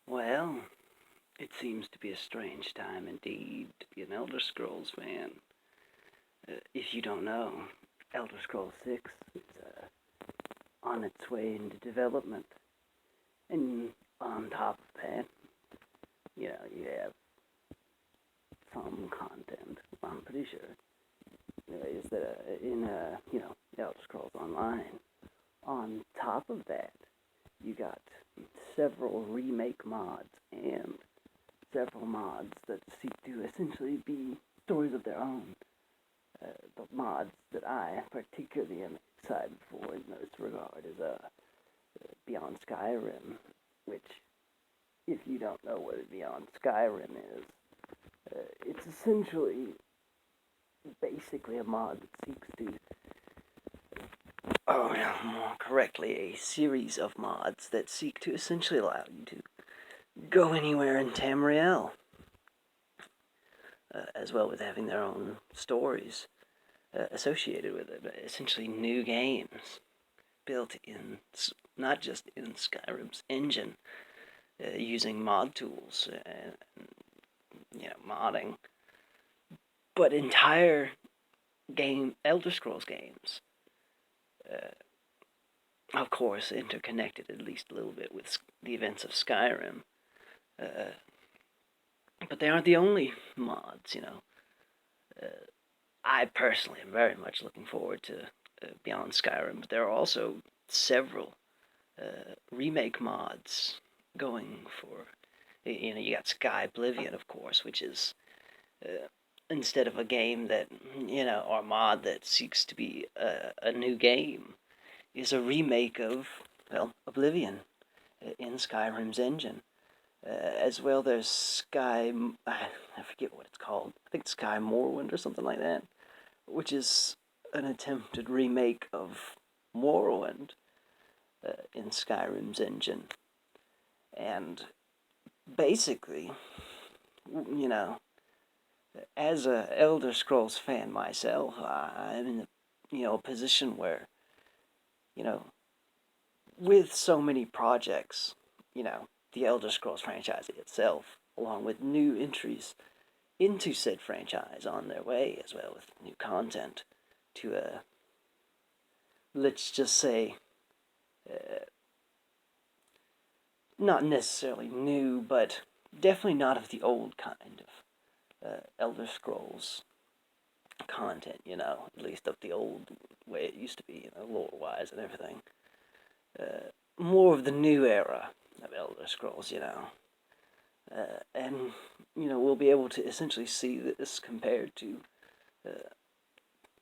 Well, it seems to be a strange time indeed to be an Elder Scrolls fan. If you don't know, Elder Scrolls 6 is on its way into development. And on top of that, you have some content, I'm pretty sure, is that Elder Scrolls Online. On top of that, you got several remake mods and several mods that seek to essentially be stories of their own. The mods that I particularly am excited for in this regard is Beyond Skyrim, which, if you don't know what Beyond Skyrim is, it's essentially basically a mod that seeks to, more correctly, a series of mods that seek to essentially allow you to go anywhere in Tamriel, as well with having their own stories associated with it. Essentially new games built in, not just in Skyrim's engine, using mod tools and modding, but entire Elder Scrolls games, of course, interconnected at least a little bit with the events of Skyrim. But they aren't the only mods, I personally am very much looking forward to Beyond Skyrim, but there are also several remake mods going for. You got Sky Oblivion, of course, which is instead of a game that or a mod that seeks to be a new game, is a remake of Oblivion in Skyrim's engine. As well, there's Sky. I forget what it's called. I think Sky Morrowind or something like that, which is an attempted remake of Morrowind in Skyrim's engine. And basically, as a Elder Scrolls fan myself, I'm in a position where, with so many projects, the Elder Scrolls franchise itself, along with new entries into said franchise on their way, as well with new content to, let's just say, not necessarily new, but definitely not of the old kind of Elder Scrolls content, at least of the old way it used to be, lore-wise and everything. More of the new era of Elder Scrolls, and, we'll be able to essentially see this compared to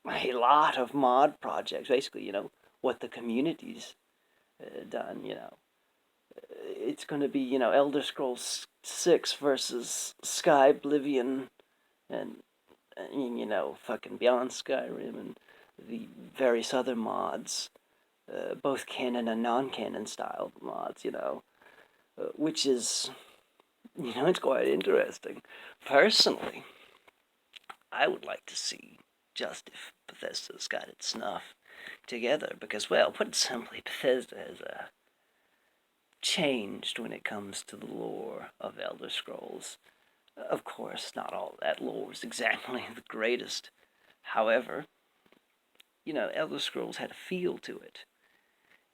a lot of mod projects, basically, what the community's done, It's going to be, Elder Scrolls 6 versus Sky Oblivion and, fucking Beyond Skyrim and the various other mods, both canon and non-canon style mods, which is, it's quite interesting. Personally, I would like to see just if Bethesda's got its snuff together, because, well, put it simply, Bethesda has changed when it comes to the lore of Elder Scrolls. Of course, not all that lore is exactly the greatest. However, Elder Scrolls had a feel to it.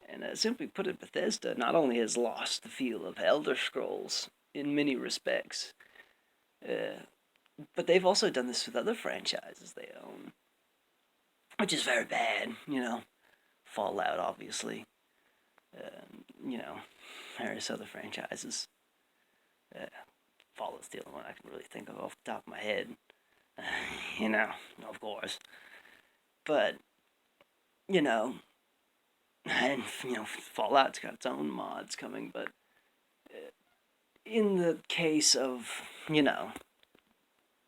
And simply put it, Bethesda not only has lost the feel of Elder Scrolls in many respects, but they've also done this with other franchises they own, which is very bad, Fallout, obviously, various other franchises. Fallout's the only one I can really think of off the top of my head, of course. But, and, Fallout's got its own mods coming, but in the case of,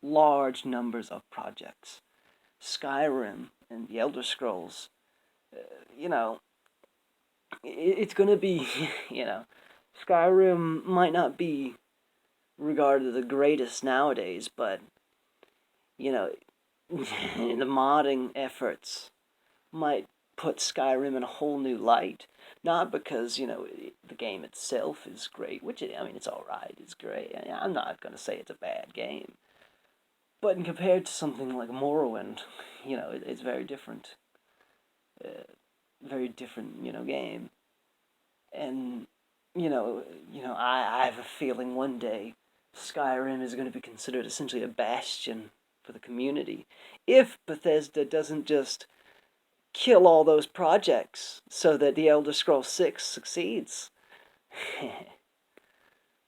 large numbers of projects, Skyrim and the Elder Scrolls, it's going to be, Skyrim might not be regarded the greatest nowadays, but, the modding efforts might put Skyrim in a whole new light. Not because, the game itself is great, which, it's alright, it's great. I'm not going to say it's a bad game. But compared to something like Morrowind, it's very different. Very different, game. And, I have a feeling one day Skyrim is going to be considered essentially a bastion for the community. If Bethesda doesn't just kill all those projects so that the Elder Scrolls 6 succeeds.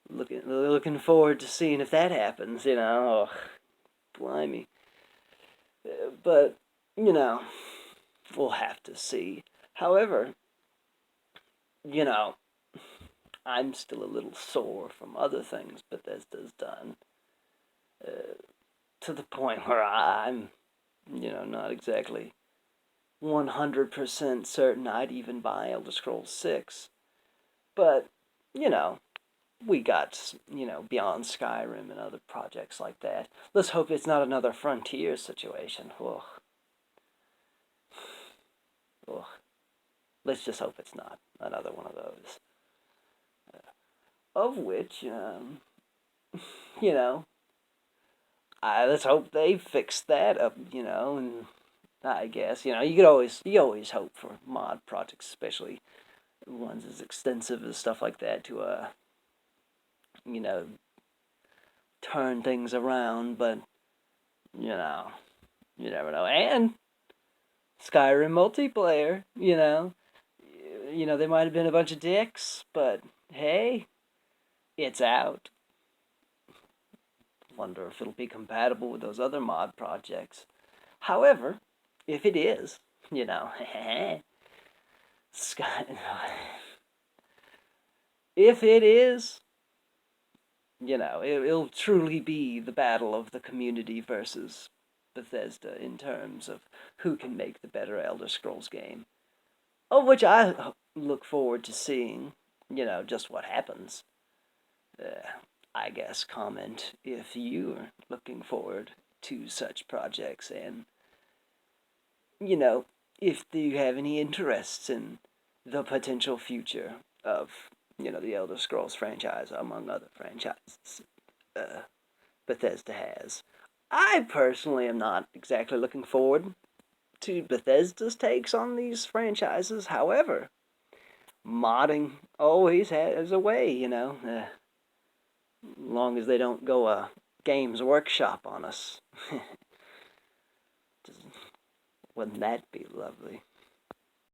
looking forward to seeing if that happens, Oh, blimey. But, we'll have to see. However, I'm still a little sore from other things Bethesda's done. To the point where I'm, not exactly 100% certain I'd even buy Elder Scrolls 6. But, we got, Beyond Skyrim and other projects like that. Let's hope it's not another Frontier situation. Ugh. Ugh. Let's just hope it's not another one of those. Of which, let's hope they fix that up, and I guess, you always hope for mod projects, especially ones as extensive as stuff like that, to, turn things around, but, you never know. And Skyrim multiplayer, they might have been a bunch of dicks, but hey, it's out. Wonder if it'll be compatible with those other mod projects. However, if it is, Sky. If it is, it'll truly be the battle of the community versus Bethesda in terms of who can make the better Elder Scrolls game. Of which I look forward to seeing, just what happens. I guess comment if you're looking forward to such projects, and, if you have any interests in the potential future of, the Elder Scrolls franchise, among other franchises Bethesda has. I personally am not exactly looking forward to Bethesda's takes on these franchises. However, modding always has a way, long as they don't go a Games Workshop on us. Wouldn't that be lovely?